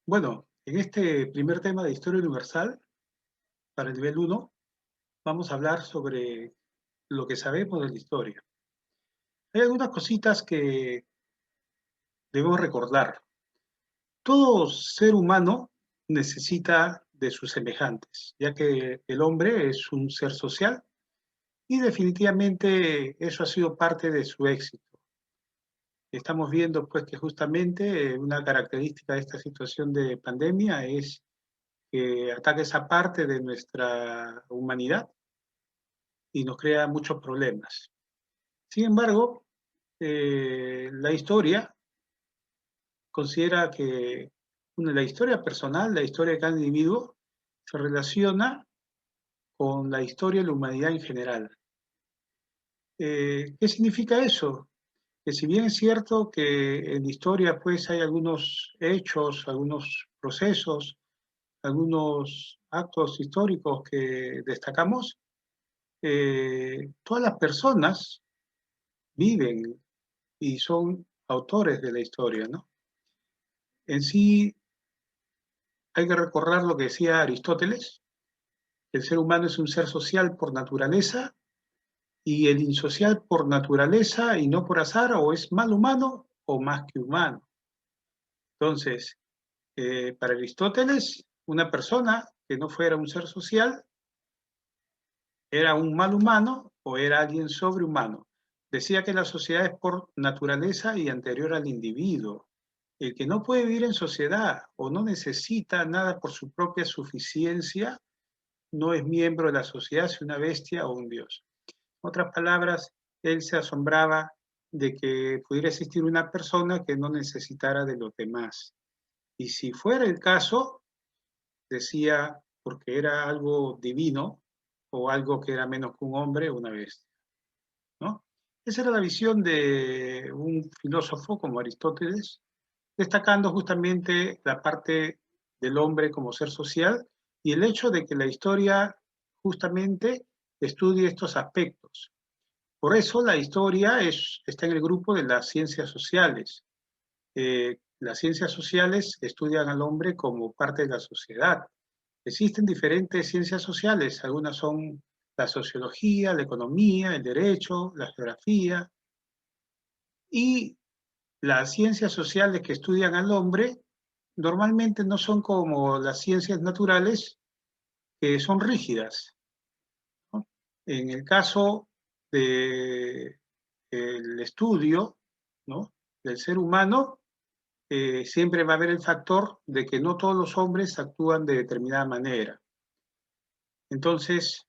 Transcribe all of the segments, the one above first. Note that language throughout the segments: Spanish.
Bueno, en este primer tema de historia universal, para el nivel 1, vamos a hablar sobre lo que sabemos de la historia. Hay algunas cositas que debemos recordar. Todo ser humano necesita de sus semejantes, ya que el hombre es un ser social y definitivamente eso ha sido parte de su éxito. Estamos viendo pues que justamente una característica de esta situación de pandemia es que ataca esa parte de nuestra humanidad y nos crea muchos problemas. Sin embargo, la historia considera que la historia personal, la historia de cada individuo, se relaciona con la historia de la humanidad en general. ¿Qué significa eso? Que si bien es cierto que en la historia pues hay algunos hechos, algunos procesos, algunos actos históricos que destacamos, todas las personas viven y son autores de la historia, ¿no? En sí hay que recordar lo que decía Aristóteles: el ser humano es un ser social por naturaleza y el insocial por naturaleza y no por azar, o es mal humano o más que humano. Entonces, para Aristóteles, una persona que no fuera un ser social era un mal humano o era alguien sobrehumano. Decía que la sociedad es por naturaleza y anterior al individuo. El que no puede vivir en sociedad o no necesita nada por su propia suficiencia no es miembro de la sociedad, es una bestia o un dios. En otras palabras, él se asombraba de que pudiera existir una persona que no necesitara de los demás. Y si fuera el caso, decía, porque era algo divino o algo que era menos que un hombre o una bestia, ¿no? Esa era la visión de un filósofo como Aristóteles, destacando justamente la parte del hombre como ser social y el hecho de que la historia justamente estudie estos aspectos. Por eso la historia está en el grupo de las ciencias sociales. Las ciencias sociales estudian al hombre como parte de la sociedad. Existen diferentes ciencias sociales, algunas son la sociología, la economía, el derecho, la geografía, y las ciencias sociales que estudian al hombre normalmente no son como las ciencias naturales, que son rígidas, ¿no? En el caso del estudio, ¿no?, del ser humano, siempre va a haber el factor de que no todos los hombres actúan de determinada manera. Entonces,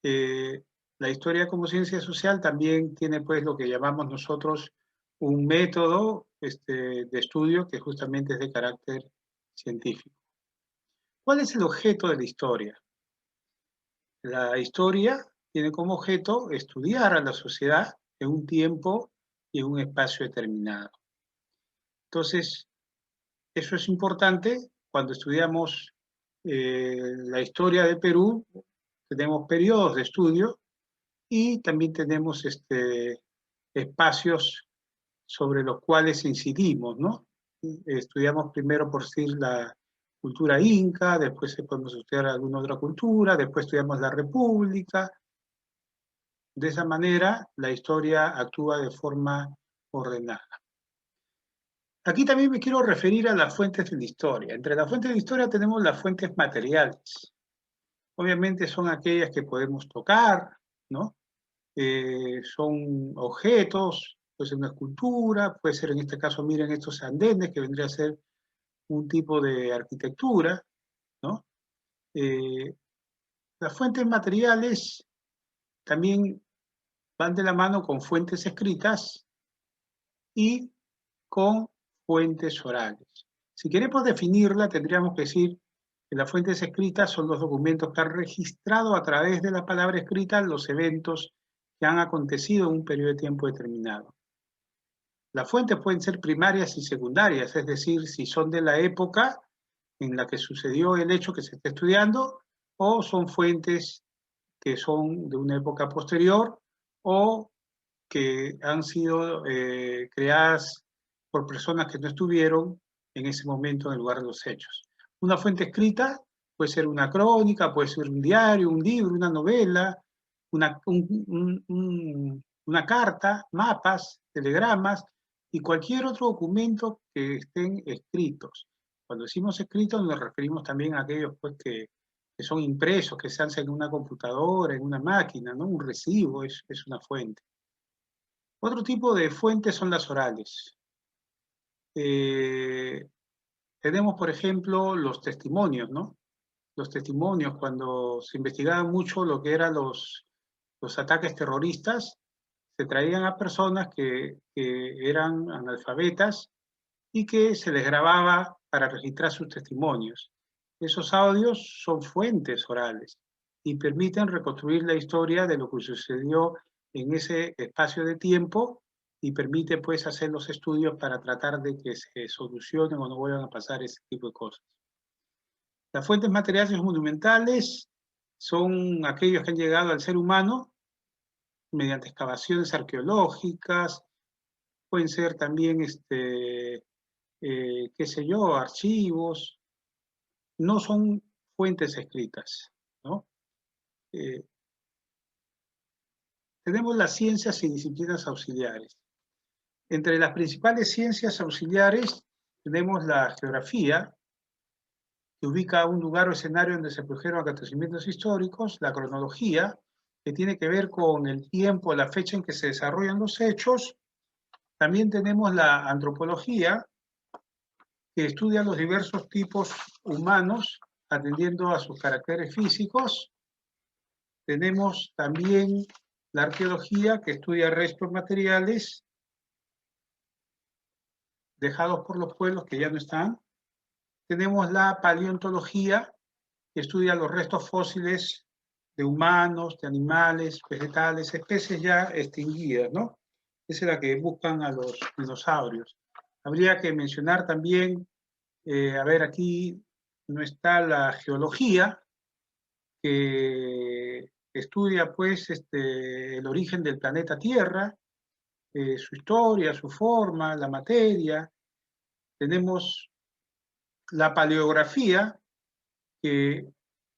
eh, la historia como ciencia social también tiene pues lo que llamamos nosotros un método de estudio que justamente es de carácter científico. ¿Cuál es el objeto de la historia? La historia tiene como objeto estudiar a la sociedad en un tiempo y en un espacio determinado. Entonces, eso es importante cuando estudiamos la historia de Perú. Tenemos periodos de estudio y también tenemos espacios sobre los cuales incidimos, ¿no? Estudiamos primero, por decir, la cultura inca, después podemos estudiar alguna otra cultura, después estudiamos la república. De esa manera, la historia actúa de forma ordenada. Aquí también me quiero referir a las fuentes de la historia. Entre las fuentes de la historia tenemos las fuentes materiales. Obviamente son aquellas que podemos tocar, ¿no? Son objetos, puede ser una escultura, puede ser en este caso, miren estos andenes, que vendría a ser un tipo de arquitectura, ¿no? Eh, las fuentes materiales también van de la mano con fuentes escritas y con fuentes orales. Si queremos definirla, tendríamos que decir que las fuentes escritas son los documentos que han registrado a través de la palabra escrita los eventos que han acontecido en un periodo de tiempo determinado. Las fuentes pueden ser primarias y secundarias, es decir, si son de la época en la que sucedió el hecho que se está estudiando, o son fuentes que son de una época posterior o que han sido creadas por personas que no estuvieron en ese momento en el lugar de los hechos. Una fuente escrita puede ser una crónica, puede ser un diario, un libro, una novela, una carta, mapas, telegramas y cualquier otro documento que estén escritos. Cuando decimos escritos nos referimos también a aquellos pues, que son impresos, que se hacen en una computadora, en una máquina, ¿no? Un recibo es una fuente. Otro tipo de fuentes son las orales. Tenemos, por ejemplo, los testimonios, ¿no? Los testimonios, cuando se investigaba mucho lo que eran los ataques terroristas, se traían a personas que eran analfabetas y que se les grababa para registrar sus testimonios. Esos audios son fuentes orales y permiten reconstruir la historia de lo que sucedió en ese espacio de tiempo y permite pues hacer los estudios para tratar de que se solucionen o no vuelvan a pasar ese tipo de cosas. Las fuentes materiales monumentales son aquellos que han llegado al ser humano mediante excavaciones arqueológicas, pueden ser también, qué sé yo, archivos, no son fuentes escritas, ¿no? Tenemos las ciencias y disciplinas auxiliares. Entre las principales ciencias auxiliares tenemos la geografía, que ubica un lugar o escenario donde se produjeron acontecimientos históricos, la cronología, que tiene que ver con el tiempo, la fecha en que se desarrollan los hechos. También tenemos la antropología, que estudia los diversos tipos humanos, atendiendo a sus caracteres físicos. Tenemos también la arqueología, que estudia restos materiales dejados por los pueblos que ya no están. Tenemos la paleontología, que estudia los restos fósiles de humanos, de animales, vegetales, especies ya extinguidas, ¿no? Esa es la que buscan a los dinosaurios. Habría que mencionar también, a ver, aquí no está la geología, que estudia pues el origen del planeta Tierra, su historia, su forma, la materia. Tenemos la paleografía, que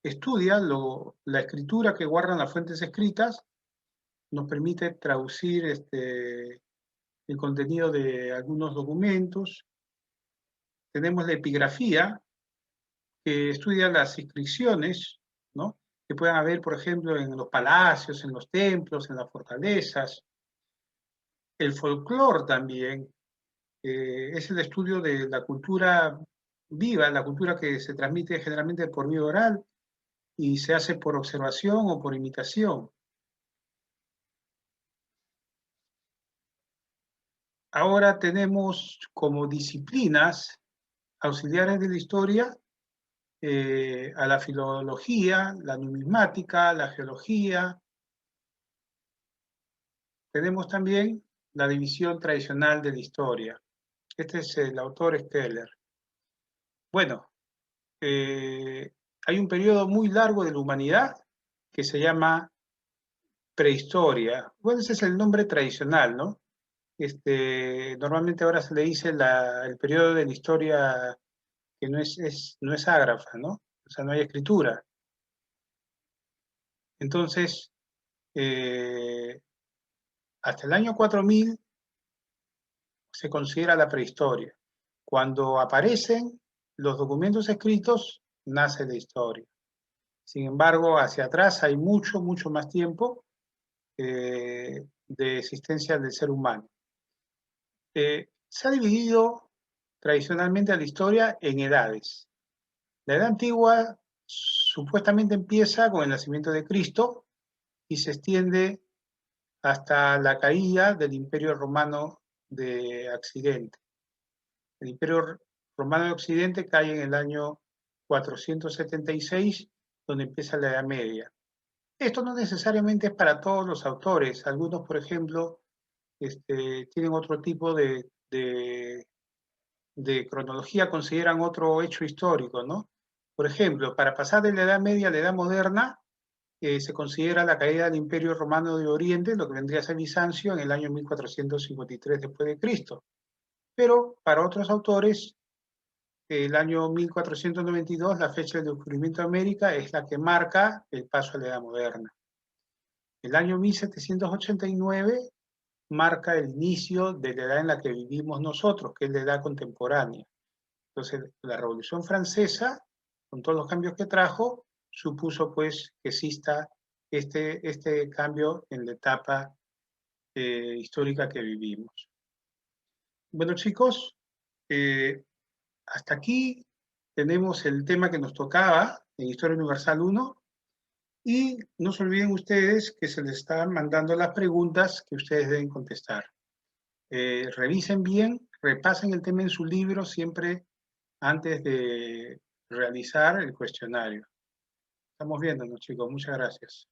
estudia la escritura que guardan las fuentes escritas, nos permite traducir el contenido de algunos documentos. Tenemos la epigrafía, que estudia las inscripciones, ¿no? Que puedan haber, por ejemplo, en los palacios, en los templos, en las fortalezas. El folclore también es el estudio de la cultura viva, la cultura que se transmite generalmente por vía oral y se hace por observación o por imitación. Ahora tenemos como disciplinas auxiliares de la historia a la filología, la numismática, la geología. Tenemos también la división tradicional de la historia. Este es el autor Steller. Bueno, hay un periodo muy largo de la humanidad que se llama prehistoria. Bueno, ese es el nombre tradicional, ¿no? Normalmente ahora se le dice el periodo de la historia que no es ágrafa, ¿no? O sea, no hay escritura. Entonces, hasta el año 4000 se considera la prehistoria. Cuando aparecen los documentos escritos, nace la historia. Sin embargo, hacia atrás hay mucho, mucho más tiempo de existencia del ser humano. Se ha dividido tradicionalmente a la historia en edades. La edad antigua supuestamente empieza con el nacimiento de Cristo y se extiende hasta la caída del Imperio Romano de Occidente. El Imperio Romano de Occidente cae en el año 476, donde empieza la Edad Media. Esto no necesariamente es para todos los autores. Algunos, por ejemplo, tienen otro tipo de cronología, consideran otro hecho histórico, ¿no? Por ejemplo, para pasar de la Edad Media a la Edad Moderna, se considera la caída del Imperio Romano de Oriente, lo que vendría a ser Bizancio, en el año 1453 después de Cristo. Pero para otros autores el año 1492, la fecha del descubrimiento de América, es la que marca el paso a la Edad Moderna. El año 1789 marca el inicio de la edad en la que vivimos nosotros, que es la edad contemporánea. Entonces, la Revolución Francesa, con todos los cambios que trajo, supuso pues que exista este cambio en la etapa histórica que vivimos. Bueno, chicos, hasta aquí tenemos el tema que nos tocaba en Historia Universal 1. Y no se olviden ustedes que se les están mandando las preguntas que ustedes deben contestar. Revisen bien, repasen el tema en su libro siempre antes de realizar el cuestionario. Estamos viéndonos, chicos. Muchas gracias.